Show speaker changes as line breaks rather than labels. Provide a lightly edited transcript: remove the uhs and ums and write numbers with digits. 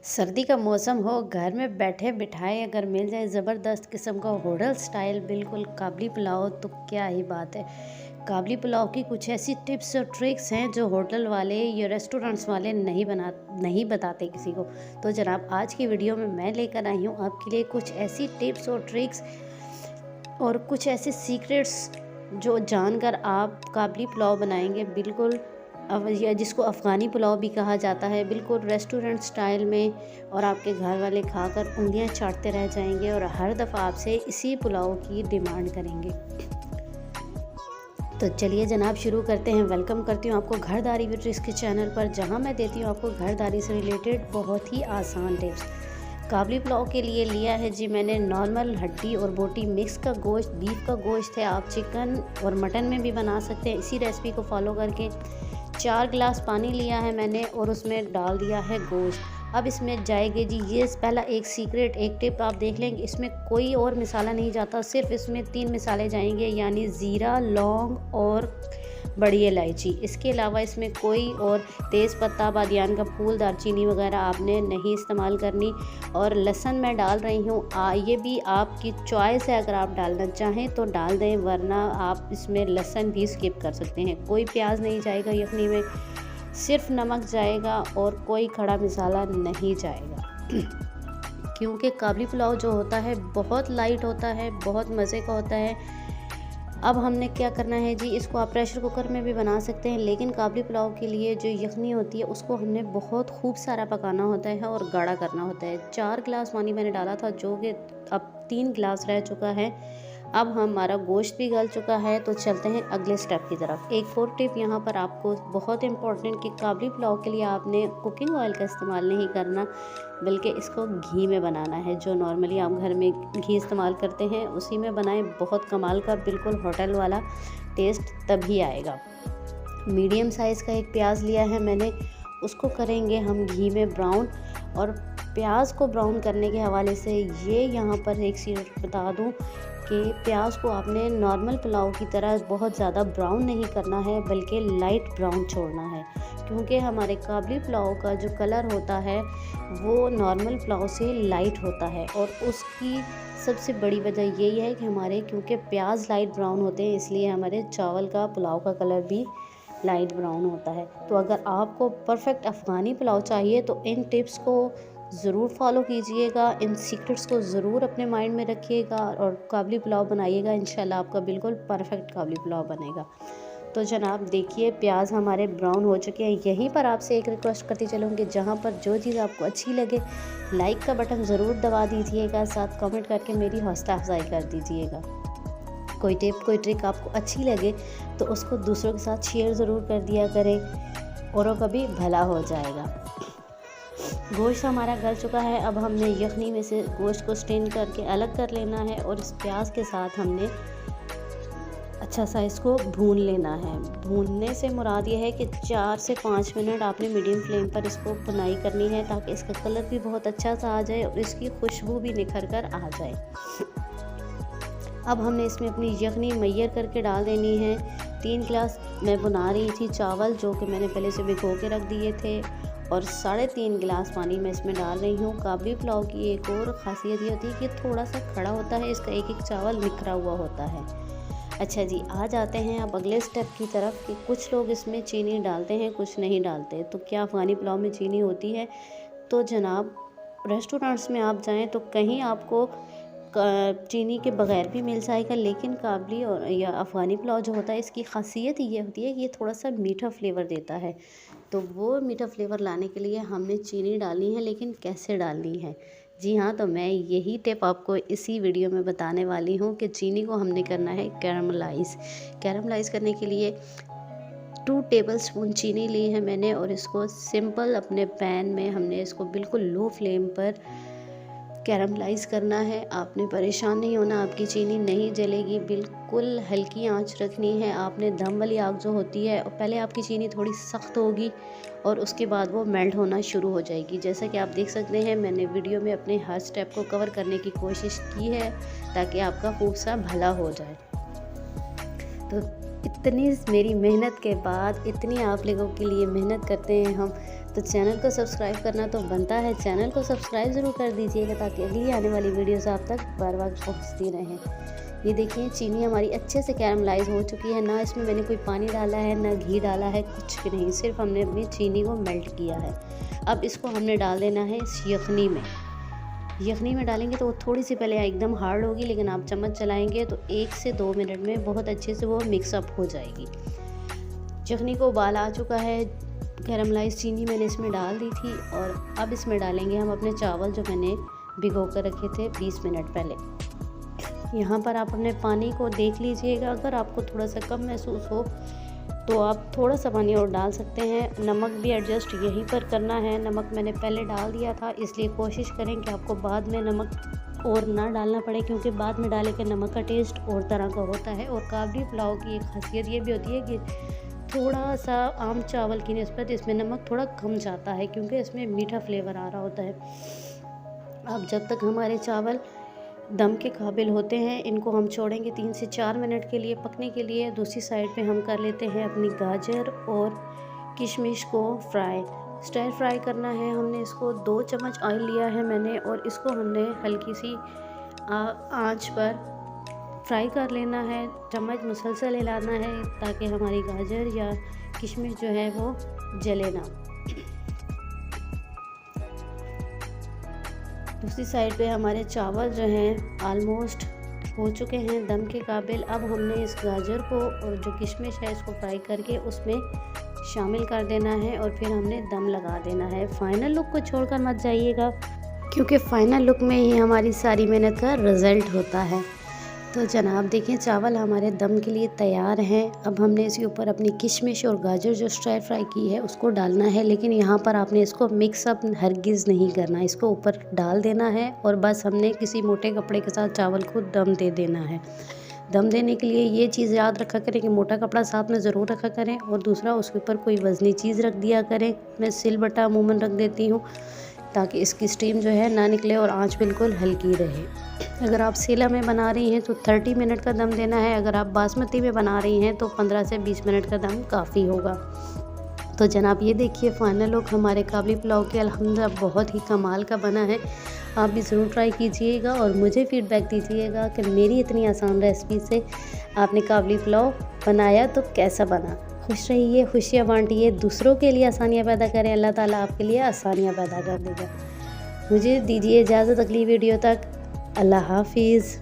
सर्दी का मौसम हो, घर में बैठे बिठाए अगर मिल जाए ज़बरदस्त किस्म का होटल स्टाइल बिल्कुल काबली पुलाव, तो क्या ही बात है। काबली पुलाव की कुछ ऐसी टिप्स और ट्रिक्स हैं जो होटल वाले या रेस्टोरेंट्स वाले नहीं बताते किसी को। तो जनाब, आज की वीडियो में मैं लेकर आई हूँ आपके लिए कुछ ऐसी टिप्स और ट्रिक्स और कुछ ऐसे सीक्रेट्स जो जानकर आप काबली पुलाव बनाएंगे बिल्कुल या जिसको अफ़गानी पुलाव भी कहा जाता है, बिल्कुल रेस्टोरेंट स्टाइल में। और आपके घर वाले खाकर उंगलियां चाटते रह जाएंगे और हर दफ़ा आपसे इसी पुलाव की डिमांड करेंगे। तो चलिए जनाब, शुरू करते हैं। वेलकम करती हूँ आपको घरदारी विद ट्रिक्स के चैनल पर, जहाँ मैं देती हूँ आपको घरदारी से रिलेटेड बहुत ही आसान टिप्स। काबली पुलाव के लिए लिया है जी मैंने नॉर्मल हड्डी और बोटी मिक्स का गोश्त, बीफ का गोश्त है। आप चिकन और मटन में भी बना सकते हैं इसी रेसिपी को फॉलो करके। 4 गिलास पानी लिया है मैंने और उसमें डाल दिया है गोश्त। अब इसमें जाएगी जी, ये पहला एक सीक्रेट, एक टिप आप देख लेंगे, इसमें कोई और मसाला नहीं जाता, सिर्फ इसमें 3 मसाले जाएंगे, यानी ज़ीरा, लौंग और बड़ी इलायची। इसके अलावा इसमें कोई और तेज़ पत्ता, बादियान का फूल, दालचीनी वगैरह आपने नहीं इस्तेमाल करनी। और लहसुन मैं डाल रही हूँ, ये भी आपकी चॉइस है, अगर आप डालना चाहें तो डाल दें, वरना आप इसमें लहसुन भी स्किप कर सकते हैं। कोई प्याज नहीं जाएगा यखनी में, सिर्फ नमक जाएगा और कोई खड़ा मसाला नहीं जाएगा। क्योंकि काबली पुलाव जो होता है बहुत लाइट होता है, बहुत मज़े का होता है। अब हमने क्या करना है जी, इसको आप प्रेशर कुकर में भी बना सकते हैं, लेकिन काबली पुलाव के लिए जो यखनी होती है उसको हमने बहुत खूब सारा पकाना होता है और गाढ़ा करना होता है। 4 गिलास पानी मैंने डाला था, जो कि अब 3 गिलास रह चुका है। अब हमारा गोश्त भी गल चुका है, तो चलते हैं अगले स्टेप की तरफ। एक और टिप यहाँ पर आपको बहुत इम्पोर्टेंट कि काबली पुलाव के लिए आपने कुकिंग ऑयल का इस्तेमाल नहीं करना, बल्कि इसको घी में बनाना है। जो नॉर्मली आप घर में घी इस्तेमाल करते हैं उसी में बनाएं, बहुत कमाल का बिल्कुल होटल वाला टेस्ट तभी आएगा। मीडियम साइज़ का एक प्याज लिया है मैंने, उसको करेंगे हम घी में ब्राउन। और प्याज को ब्राउन करने के हवाले से ये यहाँ पर एक सीक्रेट बता दूँ कि प्याज को आपने नॉर्मल पुलाव की तरह बहुत ज़्यादा ब्राउन नहीं करना है, बल्कि लाइट ब्राउन छोड़ना है। क्योंकि हमारे काबली पुलाव का जो कलर होता है वो नॉर्मल पुलाव से लाइट होता है, और उसकी सबसे बड़ी वजह यही है कि हमारे क्योंकि प्याज लाइट ब्राउन होते हैं, इसलिए हमारे चावल का पुलाव का कलर भी लाइट ब्राउन होता है। तो अगर आपको परफेक्ट अफ़गानी पुलाव चाहिए तो इन टिप्स को ज़रूर फॉलो कीजिएगा, इन सीक्रेट्स को ज़रूर अपने माइंड में रखिएगा और काबली पुलाव बनाइएगा। इंशाल्लाह आपका बिल्कुल परफेक्ट काबली पुलाव बनेगा। तो जनाब देखिए, प्याज हमारे ब्राउन हो चुके हैं। यहीं पर आपसे एक रिक्वेस्ट करती चलूँगी, जहाँ पर जो चीज़ आपको अच्छी लगे लाइक का बटन ज़रूर दबा दीजिएगा, साथ कमेंट करके मेरी हौसला अफजाई कर दीजिएगा। कोई टिप, कोई ट्रिक आपको अच्छी लगे तो उसको दूसरों के साथ शेयर ज़रूर कर दिया करें, औरों का भी भला हो जाएगा। गोश्त हमारा गल चुका है, अब हमने यखनी में से गोश्त को स्ट्रेन करके अलग कर लेना है और इस प्याज के साथ हमने अच्छा सा इसको भून लेना है। भूनने से मुराद ये है कि 4 से 5 मिनट आपने मीडियम फ्लेम पर इसको भुनाई करनी है, ताकि इसका कलर भी बहुत अच्छा सा आ जाए और इसकी खुशबू भी निखर कर आ जाए। अब हमने इसमें अपनी यखनी मैयर करके डाल देनी है। 3 गिलास मैं बना रही थी चावल, जो कि मैंने पहले से भिगो के रख दिए थे, और 3.5 गिलास पानी मैं इसमें डाल रही हूँ। काबली पुलाव की एक और ख़ासियत ये होती है कि थोड़ा सा खड़ा होता है, इसका एक एक चावल निखरा हुआ होता है। अच्छा जी, आ जाते हैं अब अगले स्टेप की तरफ कि कुछ लोग इसमें चीनी डालते हैं, कुछ नहीं डालते। तो क्या अफ़गानी पुलाव में चीनी होती है? तो जनाब, रेस्टोरेंट्स में आप जाएँ तो कहीं आपको चीनी के बगैर भी मिल जाएगा, लेकिन काबली और या अफ़गानी पुलाव जो होता है, इसकी ख़ासियत ये होती है कि ये थोड़ा सा मीठा फ्लेवर देता है। तो वो मीठा फ्लेवर लाने के लिए हमने चीनी डालनी है, लेकिन कैसे डालनी है? जी हाँ, तो मैं यही टिप आपको इसी वीडियो में बताने वाली हूँ कि चीनी को हमने करना है कैरमलाइज़। कैरमलाइज़ करने के लिए 2 टेबलस्पून चीनी ली है मैंने, और इसको सिंपल अपने पैन में हमने इसको बिल्कुल लो फ्लेम पर कैरमलाइज़ करना है। आपने परेशान नहीं होना, आपकी चीनी नहीं जलेगी, बिल्कुल हल्की आंच रखनी है। आपने दम वाली आग जो होती है, और पहले आपकी चीनी थोड़ी सख्त होगी और उसके बाद वो मेल्ट होना शुरू हो जाएगी। जैसा कि आप देख सकते हैं, मैंने वीडियो में अपने हर स्टेप को कवर करने की कोशिश की है ताकि आपका खूब सा भला हो जाए। तो इतनी मेरी मेहनत के बाद इतनी आप लोगों के लिए मेहनत करते हैं हम, तो चैनल को सब्सक्राइब करना तो बनता है। चैनल को सब्सक्राइब ज़रूर कर दीजिएगा ताकि अगली आने वाली वीडियोस आप तक बार बार पहुंचती रहें। ये देखिए चीनी हमारी अच्छे से कैरमलाइज हो चुकी है, ना इसमें मैंने कोई पानी डाला है ना घी डाला है, कुछ भी नहीं, सिर्फ हमने अपनी चीनी को मेल्ट किया है। अब इसको हमने डाल देना है इस यखनी में। यखनी में डालेंगे तो वो थोड़ी सी पहले एकदम हार्ड होगी, लेकिन आप चम्मच चलाएंगे तो 1 से 2 मिनट में बहुत अच्छे से वो मिक्सअप हो जाएगी। यखनी को उबाल आ चुका है, कैरमलाइज चीनी मैंने इसमें डाल दी थी और अब इसमें डालेंगे हम अपने चावल जो मैंने भिगो कर रखे थे 20 मिनट पहले। यहाँ पर आप अपने पानी को देख लीजिएगा, अगर आपको थोड़ा सा कम महसूस हो तो आप थोड़ा सा पानी और डाल सकते हैं। नमक भी एडजस्ट यहीं पर करना है, नमक मैंने पहले डाल दिया था, इसलिए कोशिश करें कि आपको बाद में नमक और ना डालना पड़े, क्योंकि बाद में डाले के नमक का टेस्ट और तरह का होता है। और काबली पुलाव की एक खासियत ये भी होती है कि थोड़ा सा आम चावल की निस्बत इसमें नमक थोड़ा कम जाता है, क्योंकि इसमें मीठा फ्लेवर आ रहा होता है। अब जब तक हमारे चावल दम के काबिल होते हैं, इनको हम छोड़ेंगे 3 से 4 मिनट के लिए पकने के लिए। दूसरी साइड पे हम कर लेते हैं अपनी गाजर और किशमिश को फ्राई। स्टर फ्राई करना है हमने इसको। 2 चम्मच ऑयल लिया है मैंने और इसको हमने हल्की सी आंच पर फ्राई कर लेना है। चम्मच मुसलसल हिलाना है ताकि हमारी गाजर या किशमिश जो है वो जले ना। दूसरी साइड पे हमारे चावल जो हैं ऑलमोस्ट हो चुके हैं दम के काबिल। अब हमने इस गाजर को और जो किशमिश है इसको फ्राई करके उसमें शामिल कर देना है और फिर हमने दम लगा देना है। फाइनल लुक को छोड़कर मत जाइएगा, क्योंकि फाइनल लुक में ही हमारी सारी मेहनत का रिज़ल्ट होता है। तो जनाब देखिए चावल हमारे दम के लिए तैयार हैं। अब हमने इसके ऊपर अपनी किशमिश और गाजर जो स्टर फ्राई की है उसको डालना है, लेकिन यहाँ पर आपने इसको मिक्सअप हरगिज़ नहीं करना, इसको ऊपर डाल देना है और बस हमने किसी मोटे कपड़े के साथ चावल को दम दे देना है। दम देने के लिए ये चीज़ याद रखा करें कि मोटा कपड़ा साथ में ज़रूर रखा करें और दूसरा उसके ऊपर कोई वज़नी चीज़ रख दिया करें। मैं सिलबट्टा अमूमन रख देती हूँ ताकि इसकी स्टीम जो है ना निकले और आंच बिल्कुल हल्की रहे। अगर आप सीला में बना रही हैं तो 30 मिनट का दम देना है, अगर आप बासमती में बना रही हैं तो 15 से 20 मिनट का दम काफ़ी होगा। तो जनाब ये देखिए फाइनल लुक हमारे काबली पुलाव के अल्हम्दुलिल्लाह बहुत ही कमाल का बना है। आप भी ज़रूर ट्राई कीजिएगा और मुझे फ़ीडबैक दीजिएगा कि मेरी इतनी आसान रेसिपी से आपने काबली पुलाव बनाया तो कैसा बना। खुश रहिए, खुशियाँ बांटिए, दूसरों के लिए आसानियाँ पैदा करें, अल्लाह ताला आपके लिए आसानियाँ पैदा कर देगा। मुझे दीजिए इजाज़त अगली वीडियो तक। अल्लाह हाफिज़।